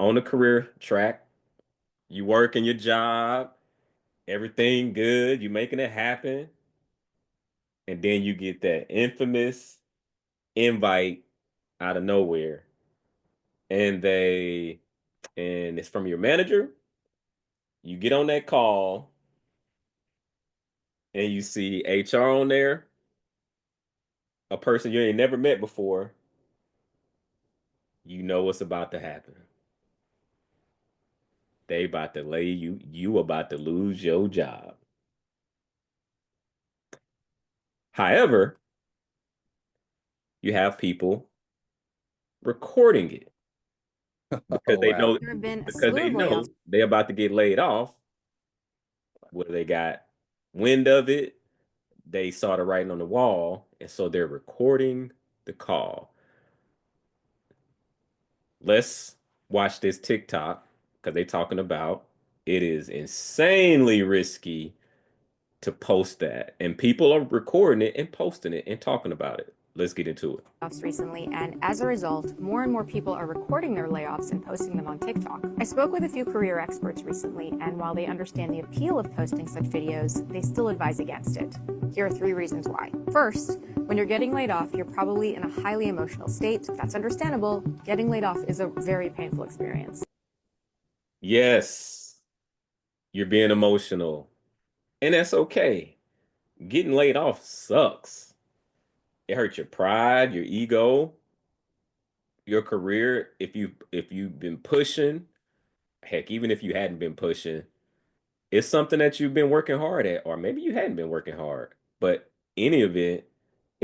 on the career track, you working your job, everything good, you making it happen, and then you get that infamous invite out of nowhere, and it's from your manager. You get on that call, and you see HR on there, a person you ain't never met before. You know what's about to happen. They about to lay you about to lose your job. However, you have people recording it because Oh they wow. know There have been a because slew they of layoffs. know they're about to get laid off. Whether they got wind of it, they saw the writing on the wall, and so they're recording the call. Let's watch this TikTok because they're talking about it is insanely risky to post that, and people are recording it and posting it and talking about it. Let's get into it. Recently, and as a result, more and more people are recording their layoffs and posting them on TikTok. I spoke with a few career experts recently, and while they understand the appeal of posting such videos, they still advise against it. Here are 3 reasons why. First, when you're getting laid off, you're probably in a highly emotional state. That's understandable. Getting laid off is a very painful experience. Yes, you're being emotional, and that's okay. Getting laid off sucks. It hurts your pride, your ego, your career. If you've been pushing, heck, even if you hadn't been pushing, it's something that you've been working hard at, or maybe you hadn't been working hard. But any of it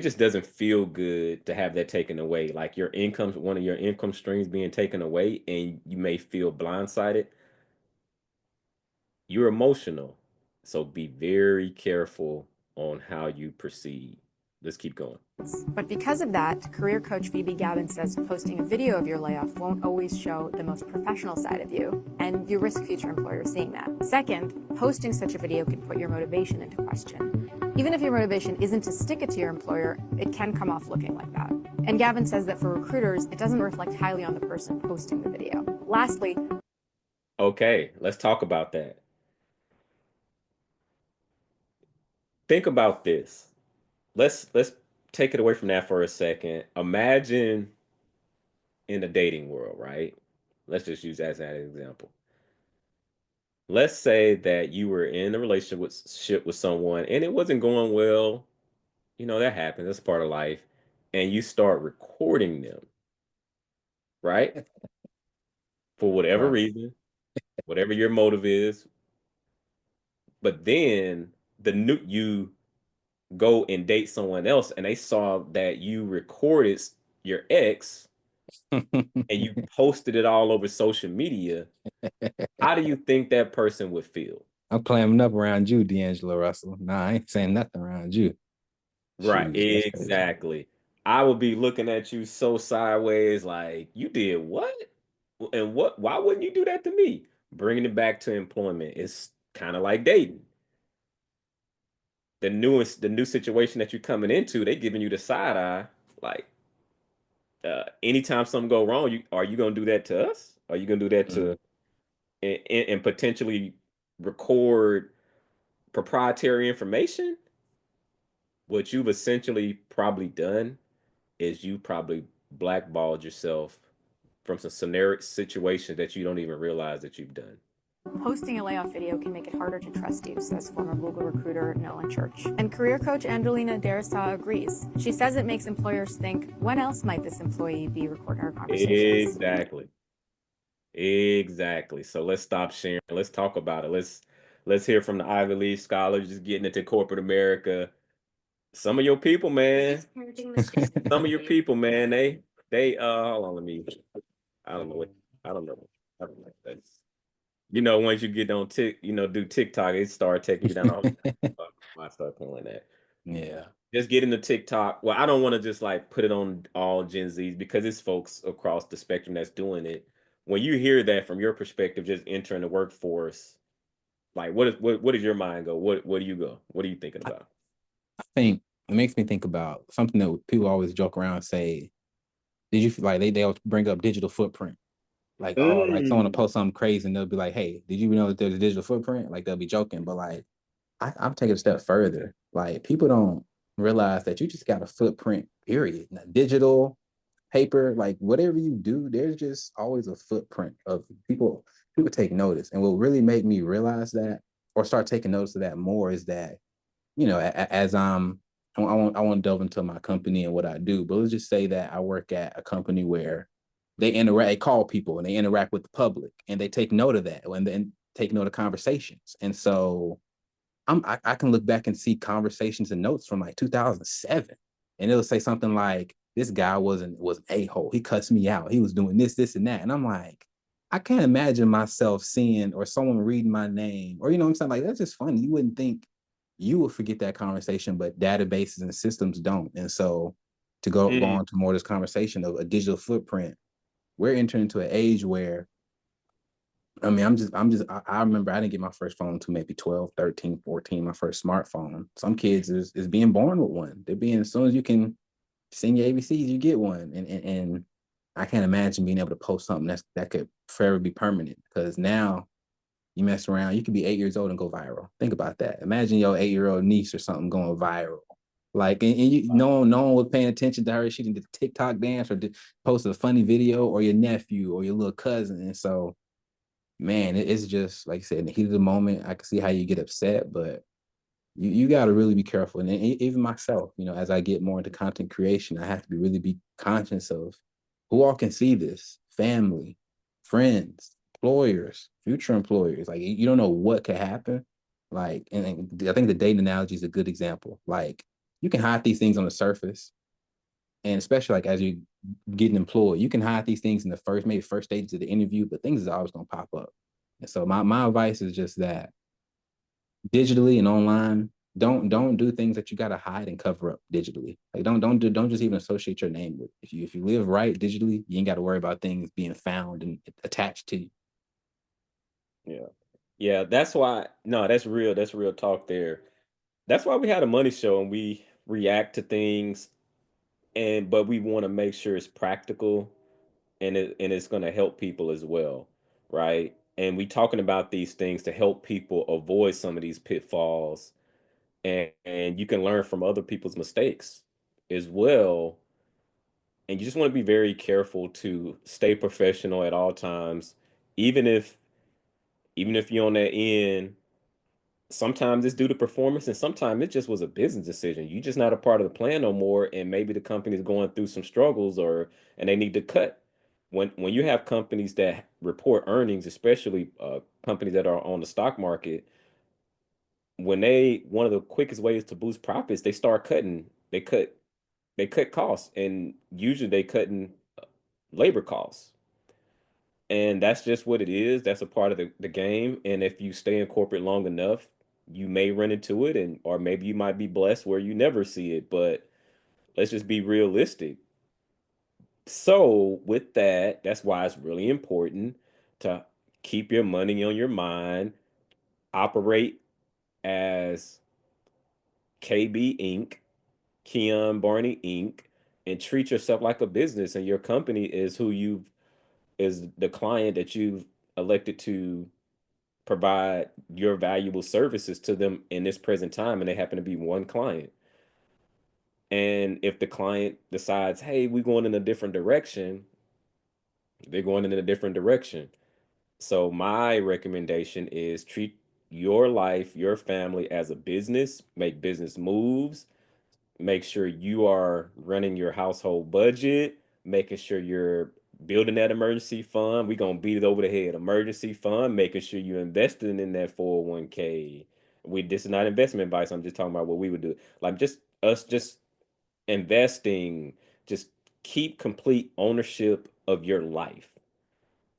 just doesn't feel good to have that taken away. Like your income, one of your income streams being taken away, and you may feel blindsided. You're emotional. So be very careful on how you proceed. Let's keep going. But because of that, career coach Phoebe Gavin says posting a video of your layoff won't always show the most professional side of you, and you risk future employers seeing that. Second, posting such a video can put your motivation into question. Even if your motivation isn't to stick it to your employer, it can come off looking like that. And Gavin says that for recruiters, it doesn't reflect highly on the person posting the video. Lastly, Okay, let's talk about that. Think about this. Let's take it away from that for a second. Imagine in the dating world, right? Let's just use that as an example. Let's say that you were in a relationship with someone and it wasn't going well. You know, that happens. That's part of life. And you start recording them, right? For whatever Right. reason, whatever your motive is. But then the new you go and date someone else and they saw that you recorded your ex and you posted it all over social media, how do you think that person would feel? I'm clamming up around you, D'Angelo Russell. Nah, I ain't saying nothing around you. Right, Shoot, that's crazy. exactly. I would be looking at you so sideways, like, you did what? And what? Why wouldn't you do that to me? Bringing it back to employment, it's kind of like dating. The new situation that you're coming into, they giving you the side eye. Like, anytime something go wrong, are you gonna do that to us? Are you gonna do that Mm. to and potentially record proprietary information? What you've essentially probably done is you probably blackballed yourself from some scenario situations that you don't even realize that you've done. posting a layoff video can make it harder to trust you, says former Google recruiter Nolan Church. And career coach Angelina Darasa agrees. She says it makes employers think, when else might this employee be recording our conversations? Exactly. Exactly. So let's stop sharing. Let's talk about it. Let's hear from the Ivy League scholars just getting into corporate America. Some of your people, man. Some of your people, man. They hold on, let me I don't know what I don't know. I don't know. That's once you get on do TikTok, it start taking you down all I start pulling that. Yeah. Just get into TikTok. Well, I don't want to just like put it on all Gen Zs because it's folks across the spectrum that's doing it. When you hear that from your perspective, just entering the workforce, like what does your mind go? What do you go? What are you thinking about? I think it makes me think about something that people always joke around and say, did you like they'll bring up digital footprint. Like, oh, like someone will Mm. post something crazy and they'll be like, hey, did you know that there's a digital footprint? Like they'll be joking, but like I'm taking a step further. Like people don't realize that you just got a footprint, period. Now, digital, paper, like whatever you do, there's just always a footprint of people. People take notice. And what really made me realize that or start taking notice of that more is that, as I want to delve into my company and what I do, but let's just say that I work at a company where they call people and they interact with the public and they take note of that and then take note of conversations. And so I can look back and see conversations and notes from like 2007, and it'll say something like, "This guy was an a-hole. He cuts me out. He was doing this, and that." And I'm like, I can't imagine myself seeing or someone reading my name, or what I'm saying, like that's just funny. You wouldn't think you would forget that conversation, but databases and systems don't. And so to go Mm. on to more of this conversation of a digital footprint, we're entering into an age where I mean, I remember I didn't get my first phone until maybe 12, 13, 14, my first smartphone. Some kids is being born with one. They're being, as soon as you can sing your ABCs, you get one. And I can't imagine being able to post something that could forever be permanent, because now you mess around, you could be 8 years old and go viral. Think about that. Imagine your 8-year-old niece or something going viral. Like, and no one was paying attention to her. She did a TikTok dance or did post a funny video, or your nephew or your little cousin. And so man, it's just like I said, in the heat of the moment, I can see how you get upset, but you got to really be careful. And even myself, as I get more into content creation, I have to be conscious of who all can see this: family, friends, employers, future employers. Like you don't know what could happen. Like, and I think the dating analogy is a good example. Like you can hide these things on the surface, and especially like as you getting employed, you can hide these things in the first stages of the interview, but things is always gonna pop up. And so my advice is just that digitally and online, don't do things that you gotta hide and cover up digitally. Like don't just even associate your name with. If you live right digitally, you ain't got to worry about things being found and attached to you. Yeah. Yeah, that's why no, that's real talk there. That's why we had a money show and we react to things, but we want to make sure it's practical and it's going to help people as well, right? And we talking about these things to help people avoid some of these pitfalls, and you can learn from other people's mistakes as well. And you just want to be very careful to stay professional at all times, even if you're on that end. Sometimes it's due to performance, and sometimes it just was a business decision. You're just not a part of the plan no more, and maybe the company's going through some struggles, or and they need to cut. When you have companies that report earnings, especially companies that are on the stock market, when they one of the quickest ways to boost profits, they start cutting. They cut costs, and usually they cutting labor costs. And that's just what it is. That's a part of the game. And if you stay in corporate long enough, you may run into it, and or maybe you might be blessed where you never see it. But let's just be realistic. So with that, that's why it's really important to keep your money on your mind, operate as KB Inc., Keon Barney Inc., and treat yourself like a business. And your company is is the client that you've elected to provide your valuable services to them in this present time, and they happen to be one client. And if the client decides, hey, we're going in a different direction, they're going in a different direction. So my recommendation is treat your life, your family as a business, make business moves, make sure you are running your household budget, making sure you're building that emergency fund. We're gonna beat it over the head. Emergency fund, making sure you're investing in that 401k. This is not investment advice. I'm just talking about what we would do. Like just investing, just keep complete ownership of your life.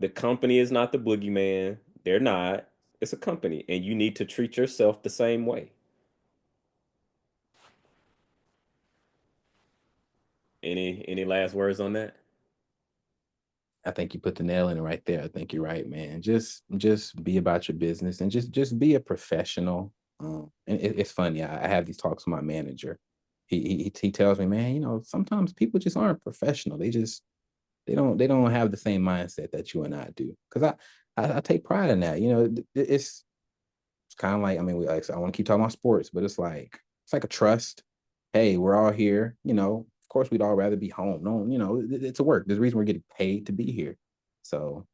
The company is not the boogeyman. They're not. It's a company, and you need to treat yourself the same way. Any last words on that? I think you put the nail in it right there. I think you're right, man. Just be about your business and just be a professional. And it's funny. I have these talks with my manager. He tells me, man, sometimes people just aren't professional. They just they don't have the same mindset that you and I do. Because I take pride in that. You know, it's kind of like, I mean, I want to keep talking about sports, but it's like a trust. Hey, we're all here. You know, of course, we'd all rather be home. No, you know, it's a work. There's a reason we're getting paid to be here. So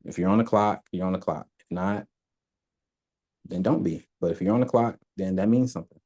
if you're on the clock, you're on the clock. If not, then don't be. But if you're on the clock, then that means something.